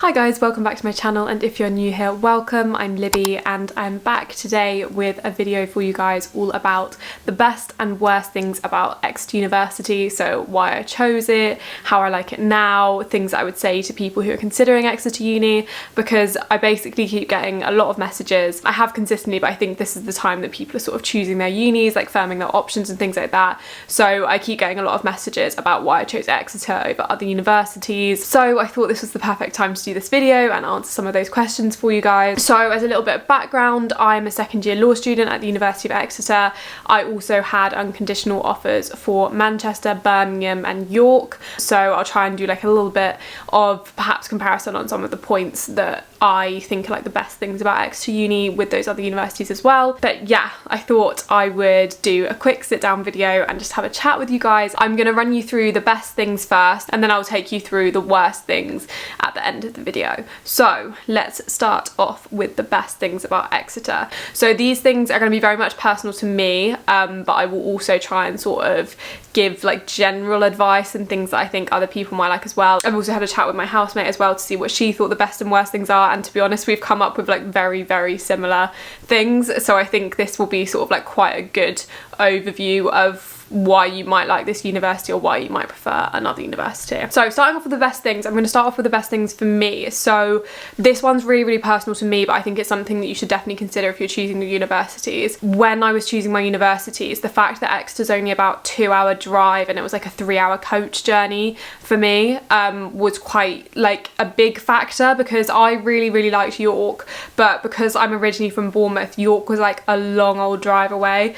Hi guys, welcome back to my channel, and if you're new here, welcome. I'm Libby and I'm back today with a video for you guys all about the best and worst things about Exeter University. So why I chose it, how I like it now, things that I would say to people who are considering Exeter Uni, because I basically keep getting a lot of messages. I have consistently, but I think this is the time that people are sort of choosing their unis, like firming their options and things like that. So I keep getting a lot of messages about why I chose Exeter over other universities. So I thought this was the perfect time to do this video and answer some of those questions for you guys. So as a little bit of background, I'm a second year law student at the University of Exeter. I also had unconditional offers for Manchester, Birmingham and York. So I'll try and do like a little bit of perhaps comparison on some of the points that I think are like the best things about Exeter Uni with those other universities as well. But yeah, I thought I would do a quick sit down video and just have a chat with you guys. I'm going to run you through the best things first, and then I'll take you through the worst things at the end of the video. So let's start off with the best things about Exeter. So these things are going to be very much personal to me, but I will also try and sort of give like general advice and things that I think other people might like as well. I've also had a chat with my housemate as well to see what she thought the best and worst things are, and to be honest, we've come up with like very similar things. So I think this will be sort of like quite a good overview of why you might like this university or why you might prefer another university. So starting off with the best things, I'm going to start off with the best things for me. So this one's really personal to me, but I think it's something that you should definitely consider if you're choosing the universities. When I was choosing my universities, the fact that Exeter's only about 2-hour drive and it was like a 3-hour coach journey for me was quite like a big factor, because I really liked York, but because I'm originally from Bournemouth, York was like a long old drive away.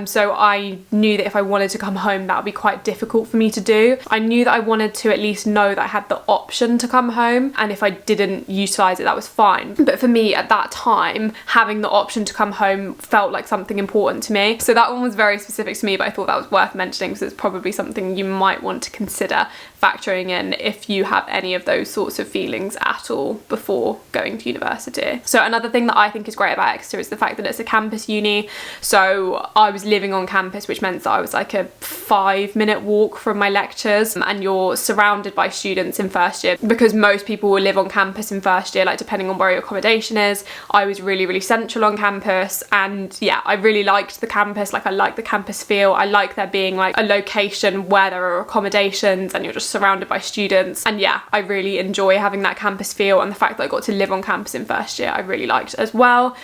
So I knew that if I wanted to come home, that would be quite difficult for me to do. I knew that I wanted to at least know that I had the option to come home, and if I didn't utilise it, that was fine. But for me at that time, having the option to come home felt like something important to me. So that one was very specific to me, but I thought that was worth mentioning because it's probably something you might want to consider factoring in if you have any of those sorts of feelings at all before going to university. So another thing that I think is great about Exeter is the fact that it's a campus uni. So I was living on campus, which meant that I was like a 5-minute walk from my lectures, and you're surrounded by students in first year, because most people will live on campus in first year, like depending on where your accommodation is. I was really central on campus, and yeah, I really liked the campus. Like I like the campus feel. I like there being like a location where there are accommodations and you're just surrounded by students, and yeah, I really enjoy having that campus feel, and the fact that I got to live on campus in first year I really liked as well.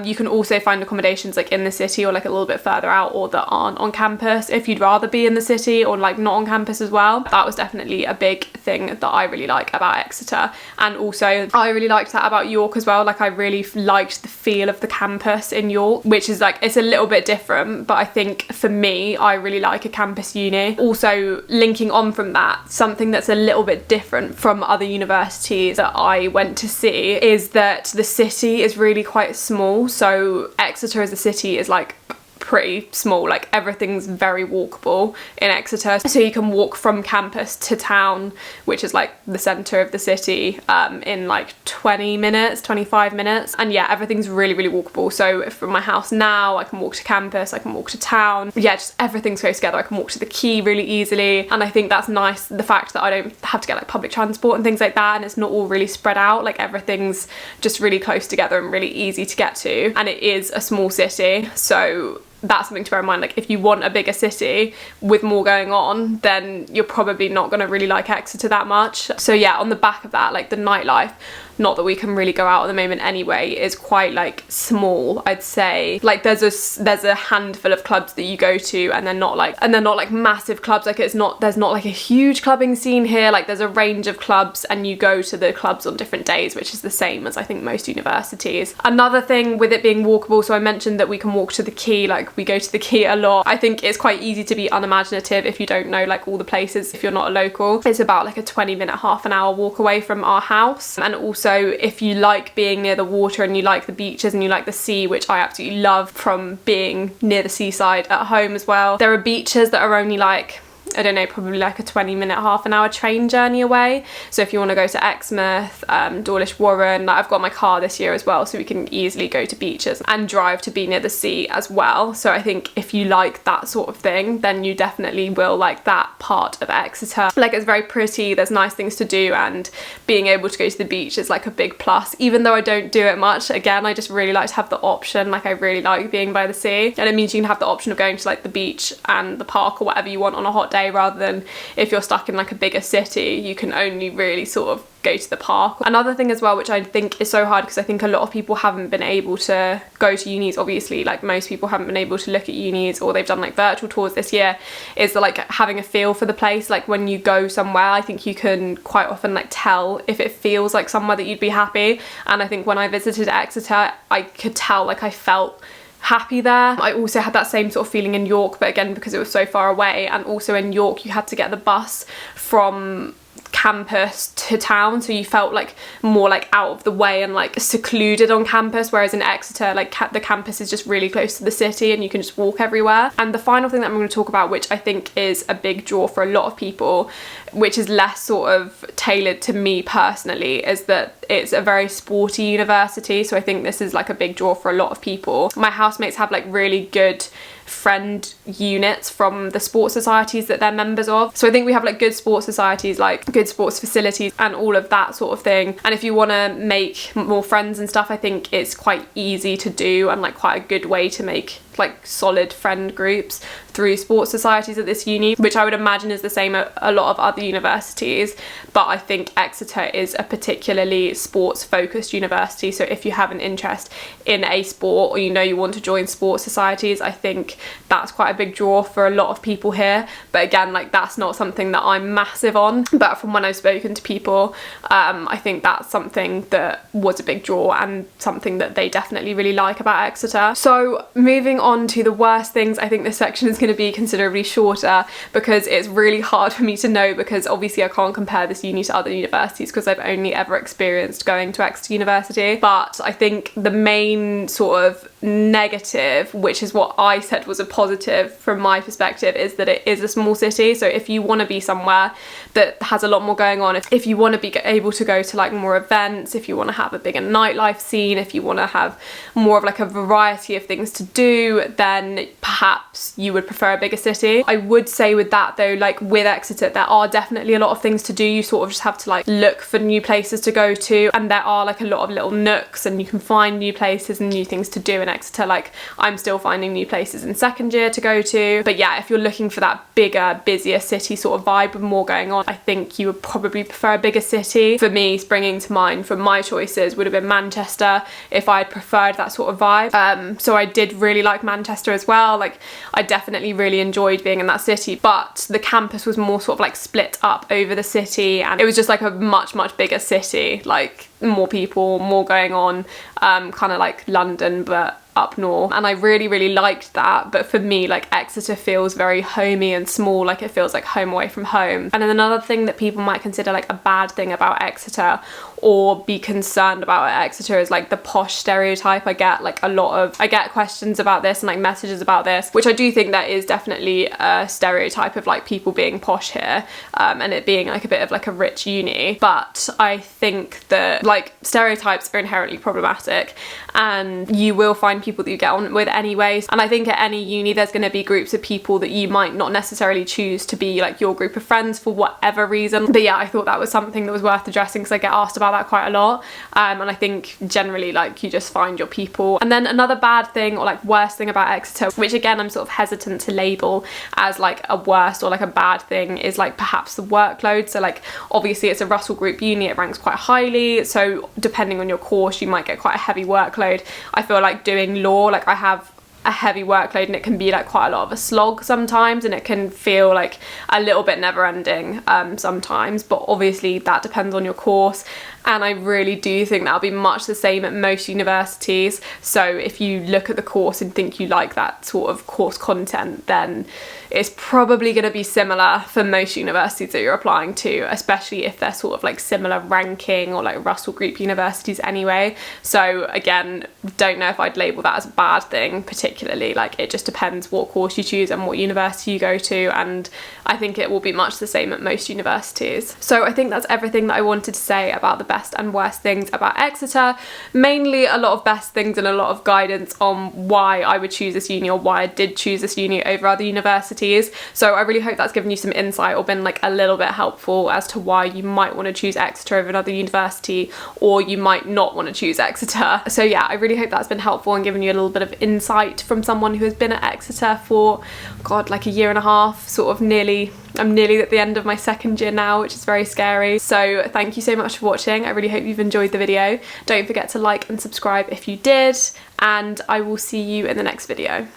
You can also find accommodations like in the city or like a little bit further out, or that aren't on campus if you'd rather be in the city or like not on campus as well. That was definitely a big thing that I really like about Exeter, and also I really liked that about York as well. Like I really liked the feel of the campus in York, which is like, it's a little bit different, but I think for me, I really like a campus uni. Also linking on from that, something that's a little bit different from other universities that I went to see is that the city is really quite small. So Exeter as a city is like pretty small, like everything's very walkable in Exeter, so you can walk from campus to town, which is like the centre of the city, in like 20 minutes, 25 minutes, and yeah, everything's really walkable. So from my house now, I can walk to campus, I can walk to town, yeah, just everything's close together. I can walk to the quay really easily, and I think that's nice, the fact that I don't have to get like public transport and things like that, and it's not all really spread out. Like everything's just really close together and really easy to get to, and it is a small city, so that's something to bear in mind. Like if you want a bigger city with more going on, then you're probably not going to really like Exeter that much. So yeah, on the back of that, like the nightlife, not that we can really go out at the moment anyway, is quite like small, I'd say. Like there's a handful of clubs that you go to, and they're not like massive clubs. Like there's not like a huge clubbing scene here. Like there's a range of clubs, and you go to the clubs on different days, which is the same as I think most universities. Another thing with it being walkable, so I mentioned that we can walk to the quay, like we go to the quay a lot. I think it's quite easy to be unimaginative if you don't know like all the places, if you're not a local. It's about like a 20-minute, half an hour walk away from our house. And also if you like being near the water and you like the beaches and you like the sea, which I absolutely love from being near the seaside at home as well, there are beaches that are only like I don't know, probably like a 20-minute, half an hour train journey away. So if you want to go to Exmouth, Dawlish Warren, like I've got my car this year as well, so we can easily go to beaches and drive to be near the sea as well. So I think if you like that sort of thing, then you definitely will like that part of Exeter. Like it's very pretty, there's nice things to do, and being able to go to the beach is like a big plus. Even though I don't do it much, again, I just really like to have the option. Like I really like being by the sea, and it means you can have the option of going to like the beach and the park or whatever you want on a hot day, rather than if you're stuck in like a bigger city, you can only really sort of go to the park. Another thing as well, which I think is so hard, because I think a lot of people haven't been able to go to unis, obviously, like most people haven't been able to look at unis, or they've done like virtual tours this year, is like having a feel for the place. Like when you go somewhere, I think you can quite often like tell if it feels like somewhere that you'd be happy. And I think when I visited Exeter, I could tell, like I felt happy there. I also had that same sort of feeling in York, but again, because it was so far away, and also in York you had to get the bus from campus to town, so you felt like more like out of the way and like secluded on campus, whereas in Exeter, like the campus is just really close to the city and you can just walk everywhere. And the final thing that I'm going to talk about, which I think is a big draw for a lot of people, which is less sort of tailored to me personally, is that it's a very sporty university. So I think this is like a big draw for a lot of people. My housemates have like really good friend units from the sports societies that they're members of. So I think we have like good sports societies, like good sports facilities and all of that sort of thing. And if you want to make more friends and stuff, I think it's quite easy to do, and like quite a good way to make like solid friend groups through sports societies at this uni, which I would imagine is the same at a lot of other universities. But I think Exeter is a particularly sports focused university, so if you have an interest in a sport, or you know you want to join sports societies, I think that's quite a big draw for a lot of people here. But again, like that's not something that I'm massive on, but from when I've spoken to people, I think that's something that was a big draw and something that they definitely really like about Exeter. So moving on to the worst things, I think this section is going to be considerably shorter, because it's really hard for me to know, because obviously I can't compare this uni to other universities because I've only ever experienced going to Exeter University. But I think the main sort of negative, which is what I said was a positive from my perspective, is that it is a small city. So if you want to be somewhere that has a lot more going on, if you want to be able to go to like more events, if you want to have a bigger nightlife scene, if you want to have more of like a variety of things to do, then perhaps you would prefer a bigger city. I would say with that though, like with Exeter, there are definitely a lot of things to do. You sort of just have to like look for new places to go to, and there are like a lot of little nooks, and you can find new places and new things to do in Exeter. Like I'm still finding new places in second year to go to. But yeah, if you're looking for that bigger, busier city sort of vibe with more going on, I think you would probably prefer a bigger city. For me, springing to mind from my choices would have been Manchester, if I had preferred that sort of vibe. So I did really like Manchester as well. Like I definitely really enjoyed being in that city, but the campus was more sort of like split up over the city, and it was just like a much bigger city, like more people, more going on, kind of like London but up north, and I really liked that. But for me, like Exeter feels very homey and small, like it feels like home away from home. And then another thing that people might consider like a bad thing about Exeter, or be concerned about at Exeter, is like the posh stereotype. I get questions about this and like messages about this, which I do think that is definitely a stereotype of like people being posh here, and it being like a bit of like a rich uni. But I think that like stereotypes are inherently problematic, and you will find people that you get on with anyways. And I think at any uni there's going to be groups of people that you might not necessarily choose to be like your group of friends for whatever reason. But yeah, I thought that was something that was worth addressing, because I get asked about that quite a lot, and I think generally like you just find your people. And then another bad thing, or like worst thing about Exeter, which again I'm sort of hesitant to label as like a worst or like a bad thing, is like perhaps the workload. So like obviously it's a Russell Group uni, it ranks quite highly, so depending on your course you might get quite a heavy workload. I feel like doing law, like I have a heavy workload, and it can be like quite a lot of a slog sometimes, and it can feel like a little bit never ending sometimes, but obviously that depends on your course. and I really do think that'll be much the same at most universities. So if you look at the course and think you like that sort of course content, then it's probably going to be similar for most universities that you're applying to, especially if they're sort of like similar ranking or like Russell Group universities anyway. So again, don't know if I'd label that as a bad thing particularly. Like, it just depends what course you choose and what university you go to, and I think it will be much the same at most universities. So I think that's everything that I wanted to say about the best and worst things about Exeter. Mainly a lot of best things and a lot of guidance on why I would choose this uni, or why I did choose this uni over other universities. So I really hope that's given you some insight or been like a little bit helpful as to why you might want to choose Exeter over another university, or you might not want to choose Exeter. So yeah, I really hope that's been helpful and given you a little bit of insight from someone who has been at Exeter for, God, like a year and a half, sort of I'm nearly at the end of my second year now, which is very scary. So thank you so much for watching. I really hope you've enjoyed the video. Don't forget to like and subscribe if you did, and I will see you in the next video.